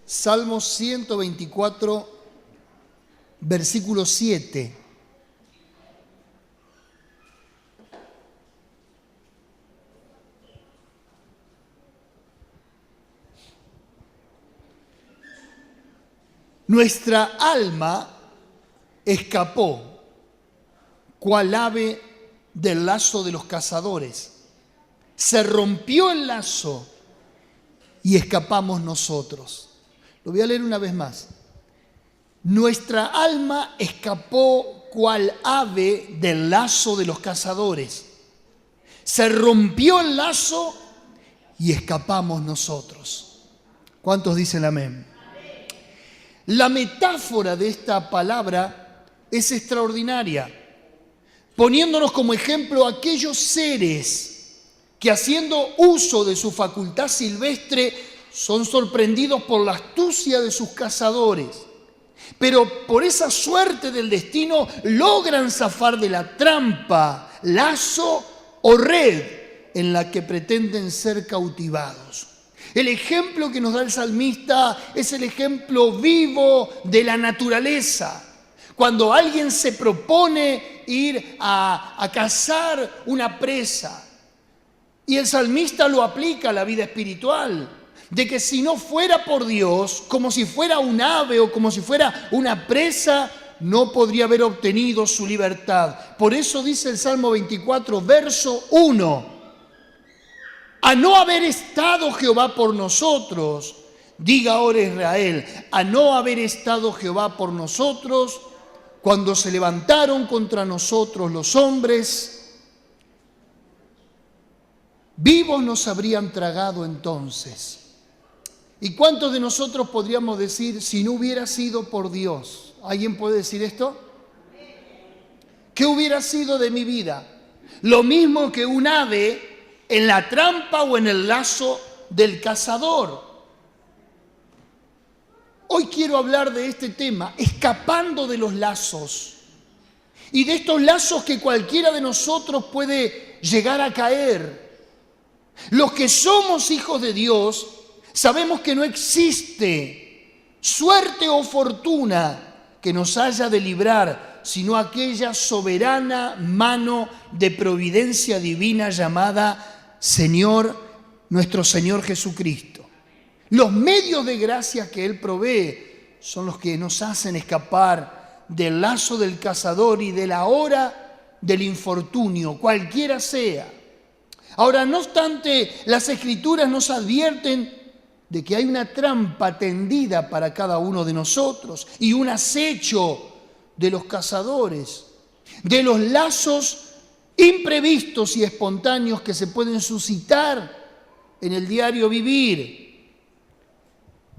Salmo 124, versículo 7. Nuestra alma escapó, cual ave del lazo de los cazadores. Se rompió el lazo y escapamos nosotros. Lo voy a leer una vez más. Nuestra alma escapó cual ave del lazo de los cazadores. Se rompió el lazo y escapamos nosotros. ¿Cuántos dicen amén? La metáfora de esta palabra es extraordinaria, poniéndonos como ejemplo a aquellos seres que, haciendo uso de su facultad silvestre, son sorprendidos por la astucia de sus cazadores, pero por esa suerte del destino logran zafar de la trampa, lazo o red en la que pretenden ser cautivados. El ejemplo que nos da el salmista es el ejemplo vivo de la naturaleza. Cuando alguien se propone ir a cazar una presa, y el salmista lo aplica a la vida espiritual, de que si no fuera por Dios, como si fuera un ave o como si fuera una presa, no podría haber obtenido su libertad. Por eso dice el Salmo 24, verso 1. A no haber estado Jehová por nosotros, diga ahora Israel, a no haber estado Jehová por nosotros, cuando se levantaron contra nosotros los hombres, vivos nos habrían tragado entonces. ¿Y cuántos de nosotros podríamos decir, si no hubiera sido por Dios? ¿Alguien puede decir esto? ¿Qué hubiera sido de mi vida? Lo mismo que un ave en la trampa o en el lazo del cazador. Hoy quiero hablar de este tema, escapando de los lazos. Y de estos lazos que cualquiera de nosotros puede llegar a caer. Los que somos hijos de Dios, sabemos que no existe suerte o fortuna que nos haya de librar, sino aquella soberana mano de providencia divina llamada Señor, nuestro Señor Jesucristo. Los medios de gracia que Él provee son los que nos hacen escapar del lazo del cazador y de la hora del infortunio, cualquiera sea. Ahora, no obstante, las Escrituras nos advierten de que hay una trampa tendida para cada uno de nosotros y un acecho de los cazadores, de los lazos imprevistos y espontáneos que se pueden suscitar en el diario vivir.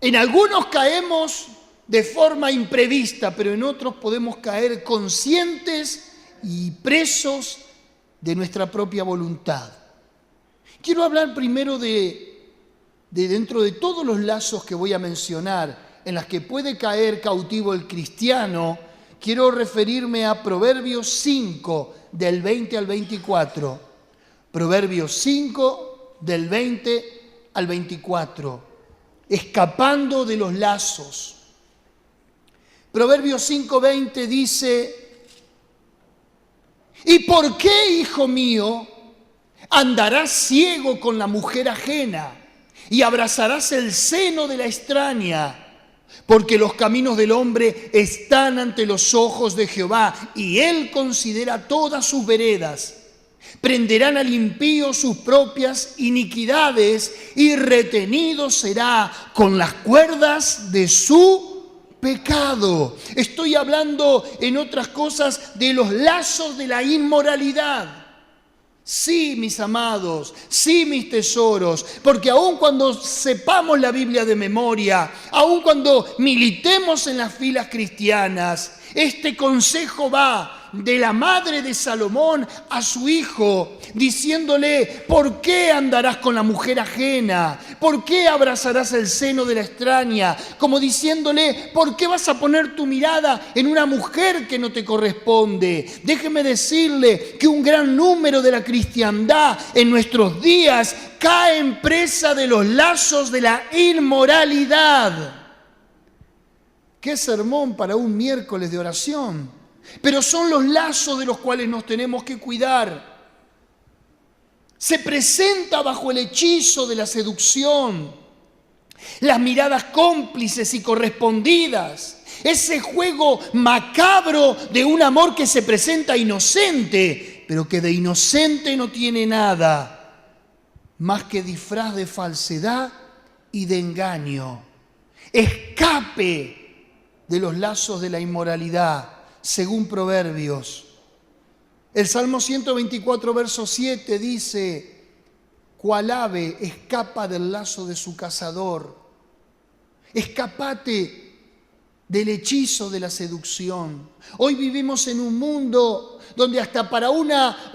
En algunos caemos de forma imprevista, pero en otros podemos caer conscientes y presos de nuestra propia voluntad. Quiero hablar primero de dentro de todos los lazos que voy a mencionar, en las que puede caer cautivo el cristiano. Quiero referirme a Proverbios 5, del 20 al 24. Proverbios 5, del 20 al 24. Escapando de los lazos. Proverbios 5, 20 dice: ¿y por qué, hijo mío, andarás ciego con la mujer ajena y abrazarás el seno de la extraña? Porque los caminos del hombre están ante los ojos de Jehová, y Él considera todas sus veredas. Prenderán al impío sus propias iniquidades, y retenido será con las cuerdas de su pecado. Estoy hablando, en otras cosas, de los lazos de la inmoralidad. Sí, mis amados, sí, mis tesoros, porque aun cuando sepamos la Biblia de memoria, aun cuando militemos en las filas cristianas, este consejo va de la madre de Salomón a su hijo, diciéndole: ¿por qué andarás con la mujer ajena? ¿Por qué abrazarás el seno de la extraña? Como diciéndole: ¿por qué vas a poner tu mirada en una mujer que no te corresponde? Déjeme decirle que un gran número de la cristiandad en nuestros días cae en presa de los lazos de la inmoralidad. Qué sermón para un miércoles de oración. Pero son los lazos de los cuales nos tenemos que cuidar. Se presenta bajo el hechizo de la seducción, las miradas cómplices y correspondidas, ese juego macabro de un amor que se presenta inocente, pero que de inocente no tiene nada, más que disfraz de falsedad y de engaño. Escape de los lazos de la inmoralidad, según Proverbios. El Salmo 124, verso 7 dice: cual ave escapa del lazo de su cazador. Escapate del hechizo de la seducción. Hoy vivimos en un mundo donde hasta para una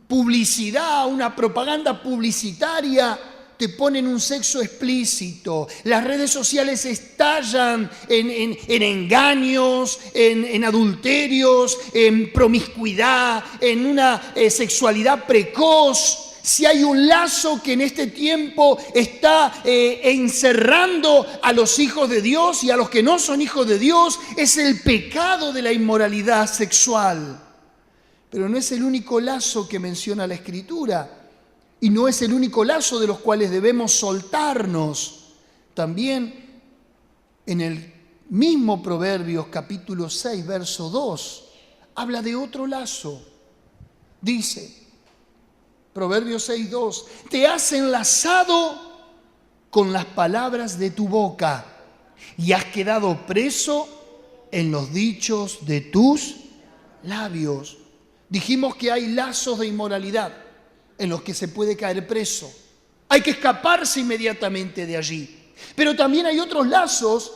publicidad, una propaganda publicitaria, te ponen un sexo explícito. Las redes sociales estallan en engaños, en adulterios, en promiscuidad, en una sexualidad precoz. Si hay un lazo que en este tiempo está encerrando a los hijos de Dios y a los que no son hijos de Dios, es el pecado de la inmoralidad sexual. Pero no es el único lazo que menciona la Escritura. Y no es el único lazo de los cuales debemos soltarnos. También en el mismo Proverbios capítulo 6, verso 2, habla de otro lazo. Dice, Proverbios 6, 2, te has enlazado con las palabras de tu boca y has quedado preso en los dichos de tus labios. Dijimos que hay lazos de inmoralidad en los que se puede caer preso. Hay que escaparse inmediatamente de allí. Pero también hay otros lazos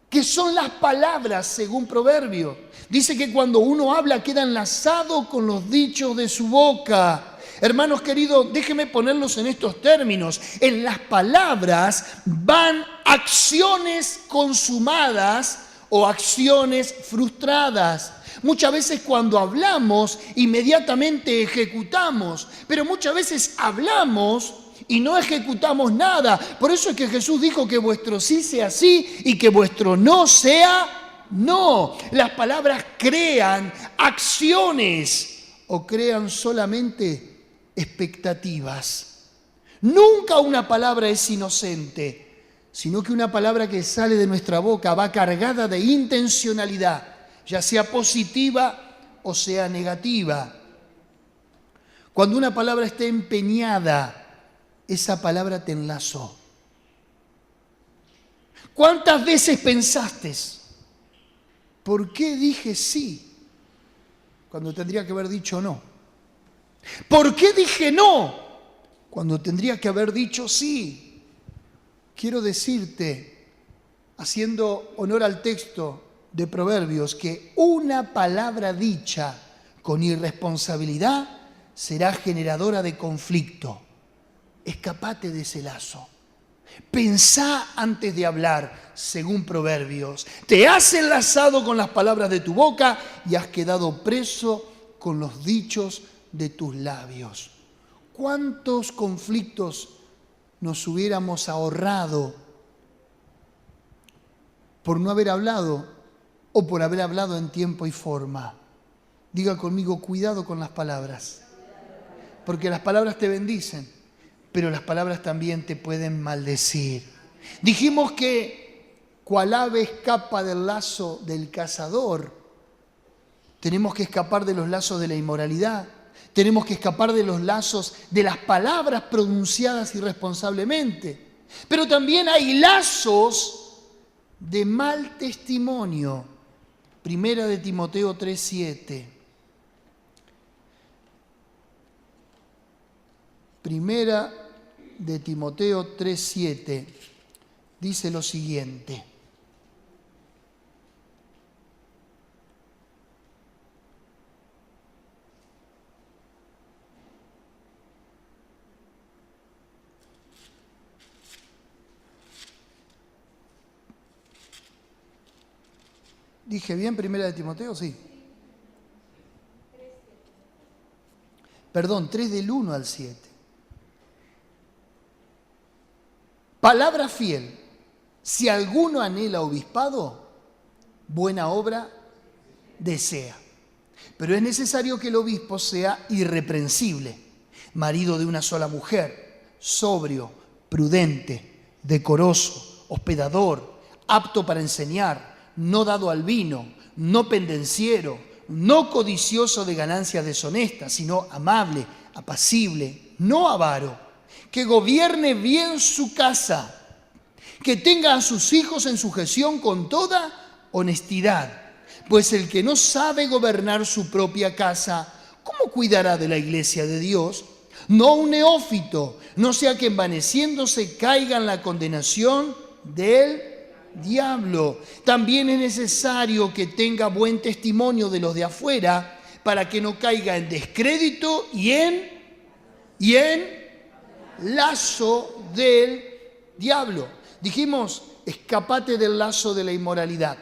que son las palabras, según Proverbios. Dice que cuando uno habla queda enlazado con los dichos de su boca. Hermanos queridos, déjenme ponerlos en estos términos. En las palabras van acciones consumadas o acciones frustradas. Muchas veces cuando hablamos, inmediatamente ejecutamos, pero muchas veces hablamos y no ejecutamos nada. Por eso es que Jesús dijo que vuestro sí sea sí y que vuestro no sea no. Las palabras crean acciones o crean solamente expectativas. Nunca una palabra es inocente, sino que una palabra que sale de nuestra boca va cargada de intencionalidad, ya sea positiva o sea negativa. Cuando una palabra está empeñada, esa palabra te enlazó. ¿Cuántas veces pensaste, por qué dije sí cuando tendría que haber dicho no? ¿Por qué dije no cuando tendría que haber dicho sí? Quiero decirte, haciendo honor al texto de Proverbios, que una palabra dicha con irresponsabilidad será generadora de conflicto. Escapate de ese lazo. Pensá antes de hablar, según Proverbios. Te has enlazado con las palabras de tu boca y has quedado preso con los dichos de tus labios. ¿Cuántos conflictos nos hubiéramos ahorrado por no haber hablado o por haber hablado en tiempo y forma? Diga conmigo, cuidado con las palabras, porque las palabras te bendicen, pero las palabras también te pueden maldecir. Dijimos que cual ave escapa del lazo del cazador. Tenemos que escapar de los lazos de la inmoralidad. Tenemos que escapar de los lazos de las palabras pronunciadas irresponsablemente. Pero también hay lazos de mal testimonio. Primera de Timoteo 3:7. Primera de Timoteo 3:7 dice lo siguiente. ¿Dije bien Primera de Timoteo? Sí. Perdón, 3 del 1 al 7. Palabra fiel, Si alguno anhela obispado, buena obra desea. Pero es necesario que el obispo sea irreprensible, marido de una sola mujer, sobrio, prudente, decoroso, hospedador, apto para enseñar, no dado al vino, no pendenciero, no codicioso de ganancias deshonestas, sino amable, apacible, no avaro, que gobierne bien su casa, que tenga a sus hijos en sujeción con toda honestidad. Pues el que no sabe gobernar su propia casa, ¿cómo cuidará de la iglesia de Dios? No un neófito, no sea que envaneciéndose caiga en la condenación del diablo. También es necesario que tenga buen testimonio de los de afuera, para que no caiga en descrédito y en lazo del diablo. Dijimos, escapate del lazo de la inmoralidad.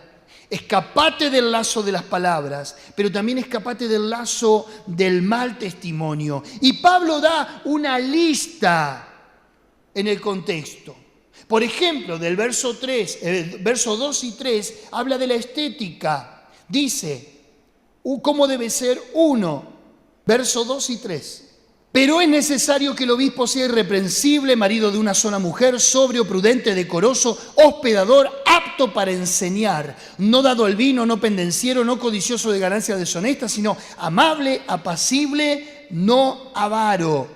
Escapate del lazo de las palabras, pero también escapate del lazo del mal testimonio. Y Pablo da una lista en el contexto. Por ejemplo, del verso 2 y 3, habla de la estética. Dice, ¿cómo debe ser uno? Verso 2 y 3. Pero es necesario que el obispo sea irreprensible, marido de una sola mujer, sobrio, prudente, decoroso, hospedador, apto para enseñar, no dado al vino, no pendenciero, no codicioso de ganancias deshonestas, sino amable, apacible, no avaro.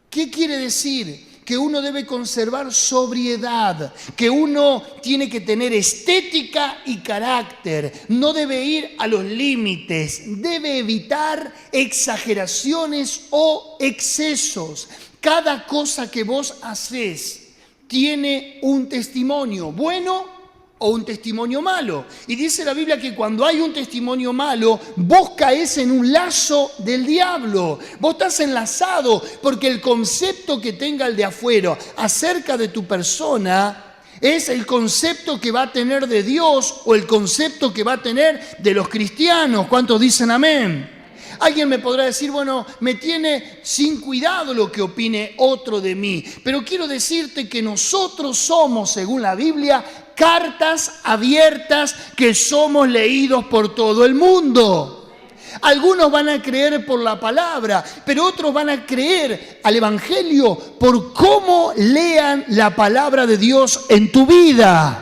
¿Qué quiere decir? Que uno debe conservar sobriedad, que uno tiene que tener estética y carácter, no debe ir a los límites, debe evitar exageraciones o excesos. Cada cosa que vos hacés tiene un testimonio bueno o un testimonio malo. Y dice la Biblia que cuando hay un testimonio malo, vos caes en un lazo del diablo. Vos estás enlazado porque el concepto que tenga el de afuera acerca de tu persona es el concepto que va a tener de Dios o el concepto que va a tener de los cristianos. ¿Cuántos dicen amén? Alguien me podrá decir, bueno, me tiene sin cuidado lo que opine otro de mí. Pero quiero decirte que nosotros somos, según la Biblia, cartas abiertas que somos leídos por todo el mundo. Algunos van a creer por la palabra, pero otros van a creer al Evangelio por cómo lean la palabra de Dios en tu vida.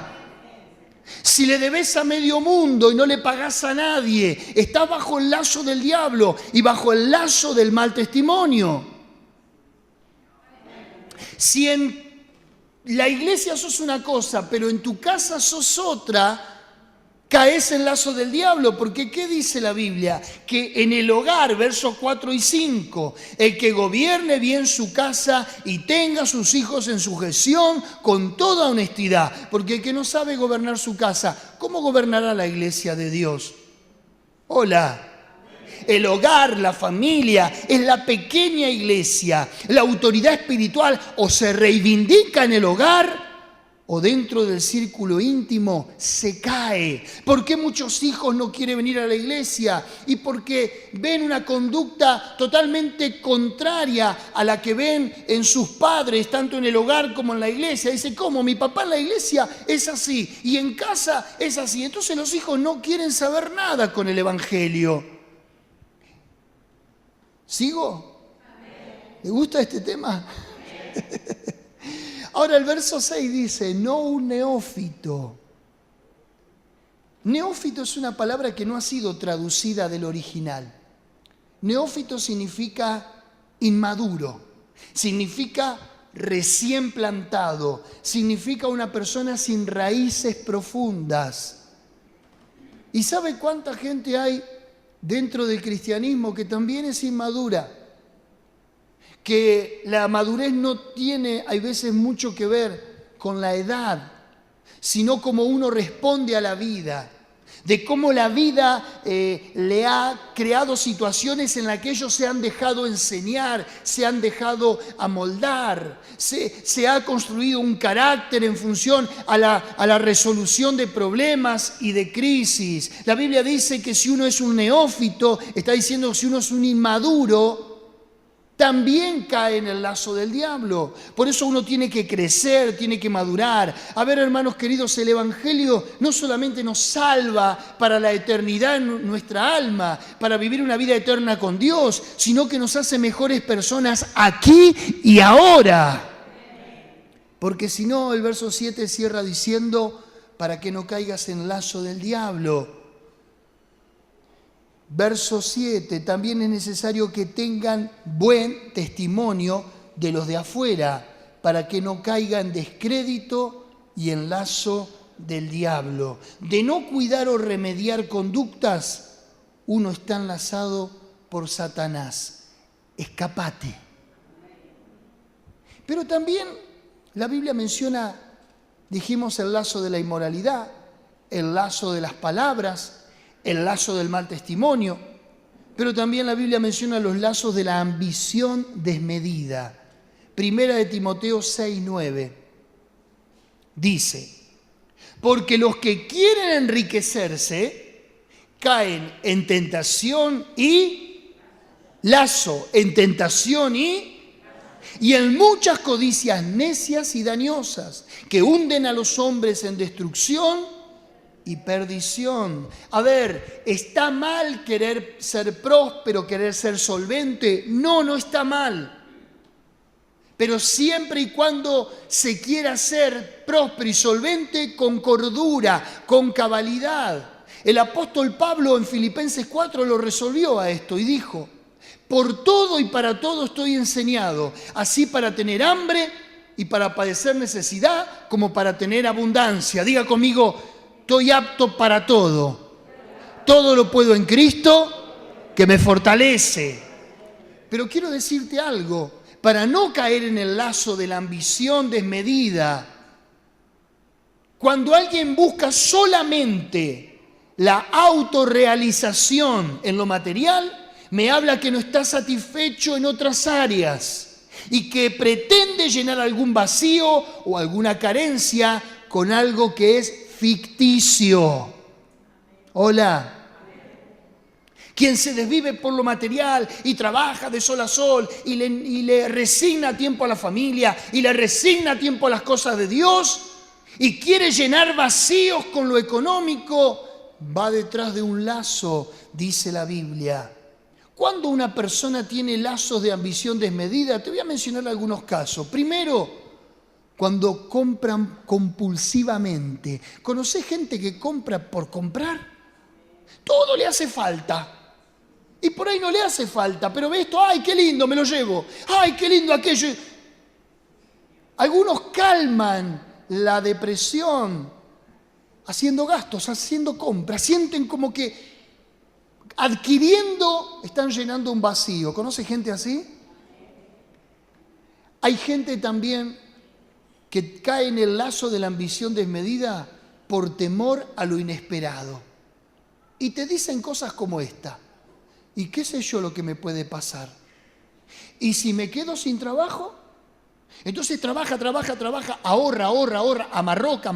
Si le debes a medio mundo y no le pagás a nadie, estás bajo el lazo del diablo y bajo el lazo del mal testimonio. Si en la iglesia sos una cosa, pero en tu casa sos otra, caes en lazo del diablo, porque ¿qué dice la Biblia? Que en el hogar, versos 4 y 5, el que gobierne bien su casa y tenga a sus hijos en sujeción con toda honestidad, porque el que no sabe gobernar su casa, ¿cómo gobernará la iglesia de Dios? Hola. El hogar, la familia, es la pequeña iglesia. La autoridad espiritual o se reivindica en el hogar o dentro del círculo íntimo se cae. ¿Por qué muchos hijos no quieren venir a la iglesia? Y porque ven una conducta totalmente contraria a la que ven en sus padres, tanto en el hogar como en la iglesia. Dice, ¿cómo? Mi papá en la iglesia es así y en casa es así. Entonces los hijos no quieren saber nada con el evangelio. ¿Sigo? ¿Le gusta este tema? Ahora el verso 6 dice, no un neófito. Neófito es una palabra que no ha sido traducida del original. Neófito significa inmaduro, significa recién plantado, significa una persona sin raíces profundas. ¿Y sabe cuánta gente hay dentro del cristianismo que también es inmadura? Que la madurez no tiene, hay veces, mucho que ver con la edad, sino cómo uno responde a la vida, de cómo la vida le ha creado situaciones en las que ellos se han dejado enseñar, se han dejado amoldar, se ha construido un carácter en función a la resolución de problemas y de crisis. La Biblia dice que si uno es un neófito, está diciendo que si uno es un inmaduro, también cae en el lazo del diablo. Por eso uno tiene que crecer, tiene que madurar. A ver, hermanos queridos, el Evangelio no solamente nos salva para la eternidad en nuestra alma, para vivir una vida eterna con Dios, sino que nos hace mejores personas aquí y ahora. Porque si no, el verso 7 cierra diciendo, para que no caigas en lazo del diablo. Verso 7, también es necesario que tengan buen testimonio de los de afuera, para que no caigan en descrédito y en lazo del diablo. De no cuidar o remediar conductas, uno está enlazado por Satanás. Escapate. Pero también la Biblia menciona, dijimos, el lazo de la inmoralidad, el lazo de las palabras, el lazo del mal testimonio, pero también la Biblia menciona los lazos de la ambición desmedida. Primera de Timoteo 6:9 dice, porque los que quieren enriquecerse caen en tentación y lazo, en tentación y en muchas codicias necias y dañosas que hunden a los hombres en destrucción y perdición. A ver, ¿está mal querer ser próspero, querer ser solvente? No, no está mal. Pero siempre y cuando se quiera ser próspero y solvente con cordura, con cabalidad. El apóstol Pablo en Filipenses 4 lo resolvió a esto y dijo, por todo y para todo estoy enseñado, así para tener hambre y para padecer necesidad, como para tener abundancia. Diga conmigo, estoy apto para todo. Todo lo puedo en Cristo que me fortalece. Pero quiero decirte algo, para no caer en el lazo de la ambición desmedida, cuando alguien busca solamente la autorrealización en lo material, me habla que no está satisfecho en otras áreas y que pretende llenar algún vacío o alguna carencia con algo que es ficticio. Hola. Quien se desvive por lo material y trabaja de sol a sol y le resigna tiempo a la familia y le resigna tiempo a las cosas de Dios y quiere llenar vacíos con lo económico, va detrás de un lazo, dice la Biblia. Cuando una persona tiene lazos de ambición desmedida, te voy a mencionar algunos casos. Primero, cuando compran compulsivamente. ¿Conocés gente que compra por comprar? Todo le hace falta. Y por ahí no le hace falta, pero ve esto, ¡ay, qué lindo, me lo llevo! ¡Ay, qué lindo aquello! Algunos calman la depresión haciendo gastos, haciendo compras. Sienten como que adquiriendo están llenando un vacío. ¿Conoce gente así? Hay gente también que cae en el lazo de la ambición desmedida por temor a lo inesperado. Y te dicen cosas como esta. ¿Y qué sé yo lo que me puede pasar? ¿Y si me quedo sin trabajo? Entonces trabaja, ahorra, amarroca.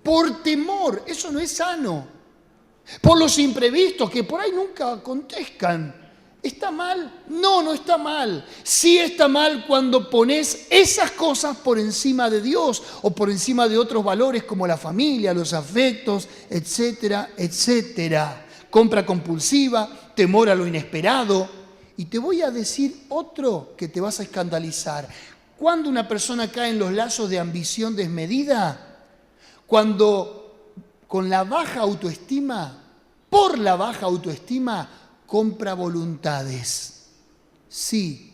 Por temor, eso no es sano. Por los imprevistos que por ahí nunca acontezcan. ¿Está mal? No, no está mal. Sí está mal cuando pones esas cosas por encima de Dios o por encima de otros valores como la familia, los afectos, etcétera, etcétera. Compra compulsiva, temor a lo inesperado. Y te voy a decir otro que te vas a escandalizar. Cuando una persona cae en los lazos de ambición desmedida, cuando con la baja autoestima, por la baja autoestima, compra voluntades. Sí,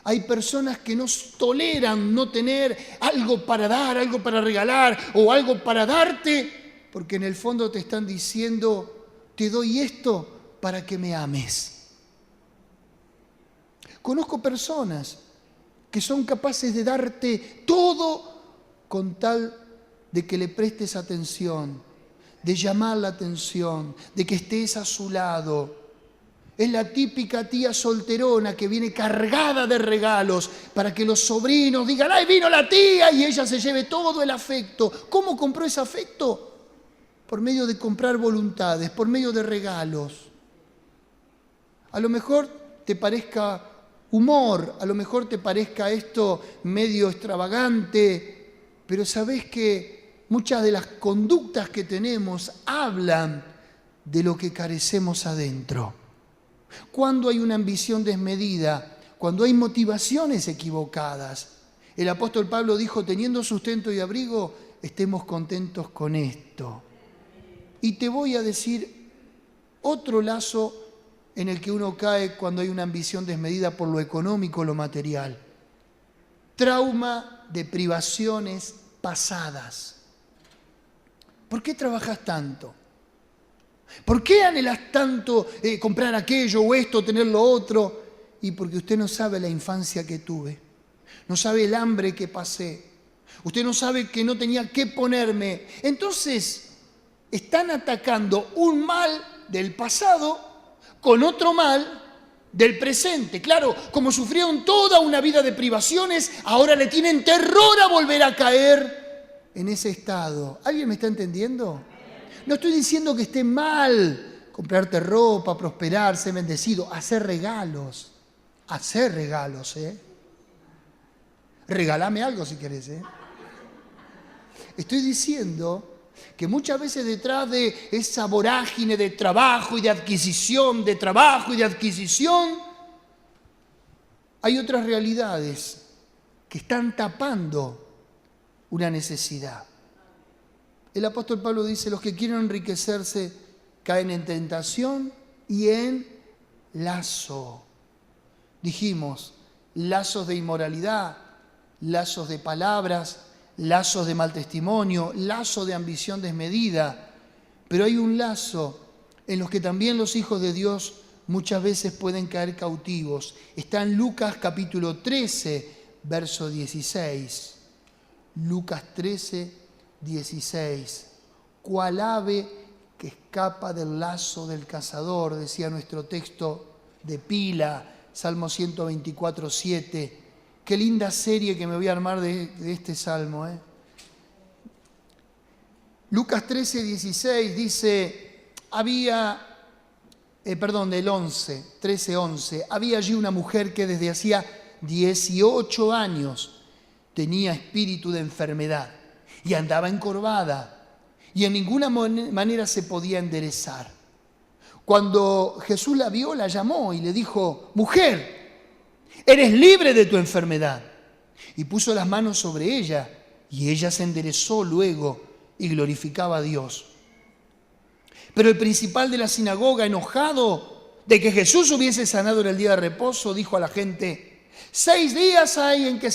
hay personas que no toleran no tener algo para dar, algo para regalar o algo para darte, porque en el fondo te están diciendo, te doy esto para que me ames. Conozco personas que son capaces de darte todo con tal de que le prestes atención, de llamar la atención, de que estés a su lado. Es la típica tía solterona que viene cargada de regalos para que los sobrinos digan, ¡ay, vino la tía! Y ella se lleve todo el afecto. ¿Cómo compró ese afecto? Por medio de comprar voluntades, por medio de regalos. A lo mejor te parezca humor, a lo mejor te parezca esto medio extravagante, pero sabés que muchas de las conductas que tenemos hablan de lo que carecemos adentro. Cuando hay una ambición desmedida, cuando hay motivaciones equivocadas, el apóstol Pablo dijo, teniendo sustento y abrigo, estemos contentos con esto. Y te voy a decir otro lazo en el que uno cae cuando hay una ambición desmedida por lo económico o lo material. Trauma de privaciones pasadas. ¿Por qué trabajas tanto? ¿Por qué anhelas tanto comprar aquello o esto, tener lo otro? Y porque usted no sabe la infancia que tuve, no sabe el hambre que pasé, usted no sabe que no tenía qué ponerme. Entonces, están atacando un mal del pasado con otro mal del presente. Claro, como sufrieron toda una vida de privaciones, ahora le tienen terror a volver a caer en ese estado. ¿Alguien me está entendiendo? No estoy diciendo que esté mal comprarte ropa, prosperar, ser bendecido, hacer regalos, Regálame algo si querés, Estoy diciendo que muchas veces detrás de esa vorágine de trabajo y de adquisición, hay otras realidades que están tapando una necesidad. El apóstol Pablo dice, los que quieren enriquecerse caen en tentación y en lazo. Dijimos, lazos de inmoralidad, lazos de palabras, lazos de mal testimonio, lazo de ambición desmedida. Pero hay un lazo en los que también los hijos de Dios muchas veces pueden caer cautivos. Está en Lucas capítulo 13, verso 16. Lucas 13, 16. Cual ave que escapa del lazo del cazador, decía nuestro texto de pila, Salmo 124, 7. Qué linda serie que me voy a armar de este salmo. Lucas 13, 16 dice, del 11, 13, 11. Había allí una mujer que desde hacía 18 años tenía espíritu de enfermedad y andaba encorvada y en ninguna manera se podía enderezar. Cuando Jesús la vio, la llamó y le dijo, mujer, eres libre de tu enfermedad. Y puso las manos sobre ella y ella se enderezó luego y glorificaba a Dios. Pero el principal de la sinagoga, enojado de que Jesús hubiese sanado en el día de reposo, dijo a la gente, 6 días hay en que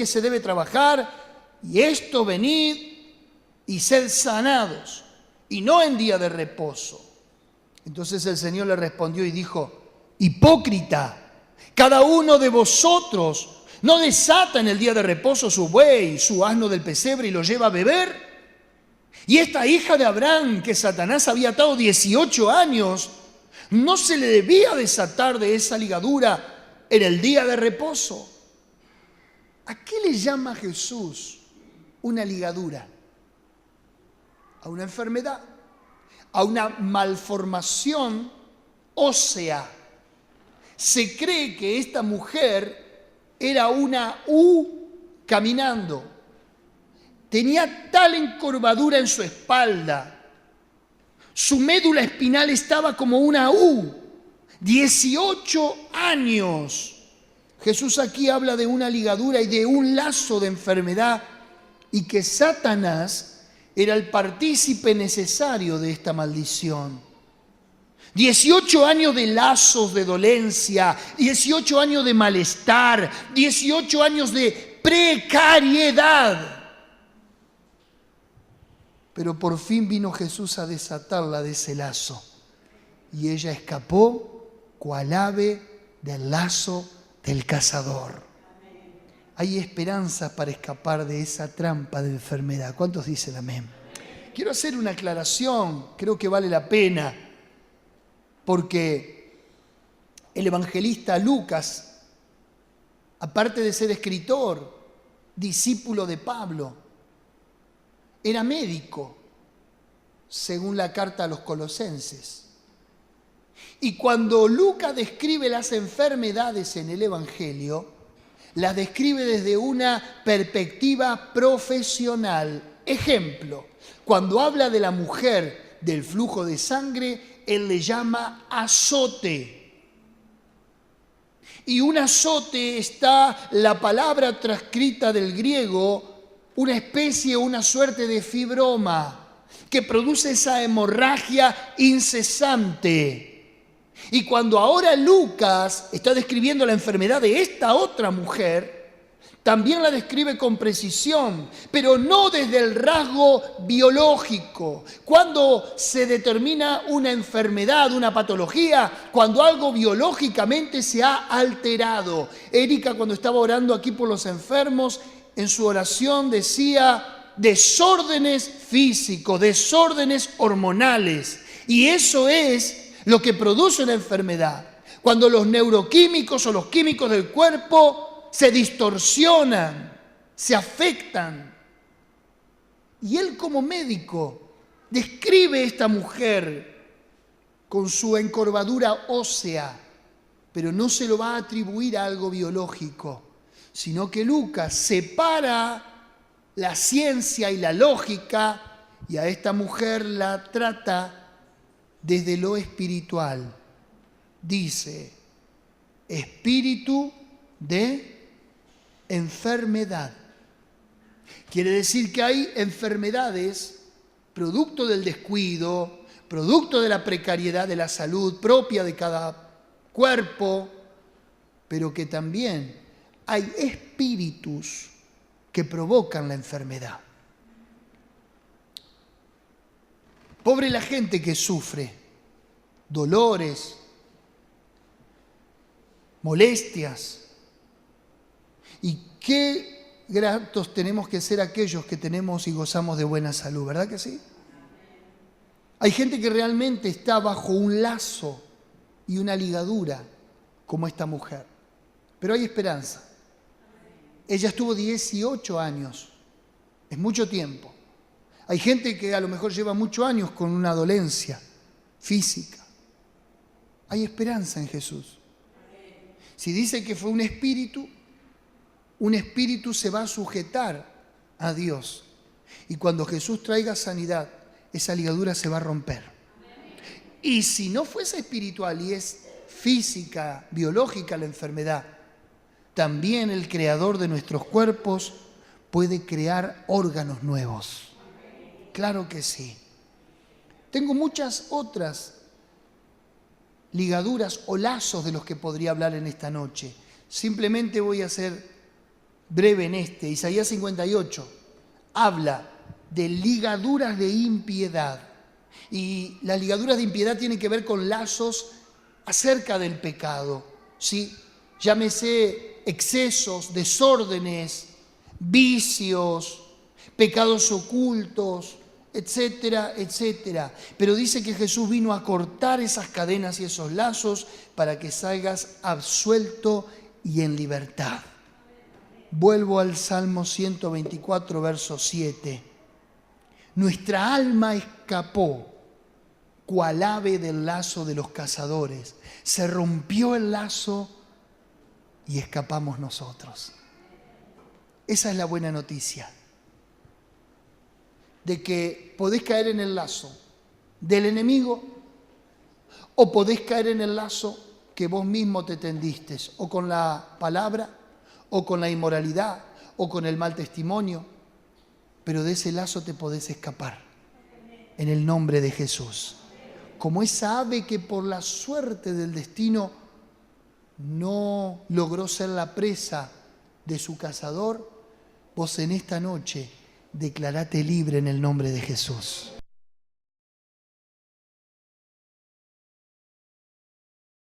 se debe trabajar, y esto venid y sed sanados, y no en día de reposo. Entonces el Señor le respondió y dijo, hipócrita, cada uno de vosotros no desata en el día de reposo su buey, su asno del pesebre y lo lleva a beber. Y esta hija de Abraham, que Satanás había atado 18 años, no se le debía desatar de esa ligadura en el día de reposo. ¿A qué le llama Jesús una ligadura? A una enfermedad, a una malformación ósea. Se cree que esta mujer era una U caminando. Tenía tal encorvadura en su espalda. Su médula espinal estaba como una U. 18 años. Jesús aquí habla de una ligadura y de un lazo de enfermedad y que Satanás era el partícipe necesario de esta maldición. 18 años de lazos de dolencia, 18 años de malestar, 18 años de precariedad. Pero por fin vino Jesús a desatarla de ese lazo y ella escapó cual ave del lazo del cazador. Hay esperanza para escapar de esa trampa de enfermedad. ¿Cuántos dicen amén? Quiero hacer una aclaración, creo que vale la pena, porque el evangelista Lucas, aparte de ser escritor, discípulo de Pablo, era médico, según la carta a los Colosenses. Y cuando Lucas describe las enfermedades en el Evangelio, las describe desde una perspectiva profesional. Ejemplo, cuando habla de la mujer del flujo de sangre, él le llama azote. Y un azote está la palabra transcrita del griego, una especie o una suerte de fibroma que produce esa hemorragia incesante. Y cuando ahora Lucas está describiendo la enfermedad de esta otra mujer, también la describe con precisión, pero no desde el rasgo biológico. Cuando se determina una enfermedad, una patología, cuando algo biológicamente se ha alterado. Erika, cuando estaba orando aquí por los enfermos, en su oración decía desórdenes físicos, desórdenes hormonales. Y eso es lo que produce una enfermedad. Cuando los neuroquímicos o los químicos del cuerpo se distorsionan, se afectan. Y él como médico describe a esta mujer con su encorvadura ósea, pero no se lo va a atribuir a algo biológico, sino que Lucas separa la ciencia y la lógica y a esta mujer la trata desde lo espiritual. Dice, espíritu de enfermedad. Quiere decir que hay enfermedades producto del descuido, producto de la precariedad de la salud propia de cada cuerpo, pero que también hay espíritus que provocan la enfermedad. Pobre la gente que sufre dolores, molestias. Y qué gratos tenemos que ser aquellos que tenemos y gozamos de buena salud, ¿verdad que sí? Hay gente que realmente está bajo un lazo y una ligadura, como esta mujer. Pero hay esperanza. Ella estuvo 18 años, es mucho tiempo. Hay gente que a lo mejor lleva muchos años con una dolencia física. Hay esperanza en Jesús. Si dice que fue un espíritu se va a sujetar a Dios. Y cuando Jesús traiga sanidad, esa ligadura se va a romper. Y si no fuese espiritual y es física, biológica la enfermedad, también el creador de nuestros cuerpos puede crear órganos nuevos. Claro que sí. Tengo muchas otras ligaduras o lazos de los que podría hablar en esta noche. Simplemente voy a ser breve en este. Isaías 58 habla de ligaduras de impiedad. Y las ligaduras de impiedad tienen que ver con lazos acerca del pecado, ¿sí? Llámese excesos, desórdenes, vicios, pecados ocultos, etcétera, etcétera. Pero dice que Jesús vino a cortar esas cadenas y esos lazos para que salgas absuelto y en libertad. Vuelvo al Salmo 124, verso 7. Nuestra alma escapó cual ave del lazo de los cazadores. Se rompió el lazo y escapamos nosotros. Esa es la buena noticia. De que podés caer en el lazo del enemigo o podés caer en el lazo que vos mismo te tendiste, o con la palabra, o con la inmoralidad, o con el mal testimonio, pero de ese lazo te podés escapar en el nombre de Jesús. Como esa ave que por la suerte del destino no logró ser la presa de su cazador, vos en esta noche declarate libre en el nombre de Jesús.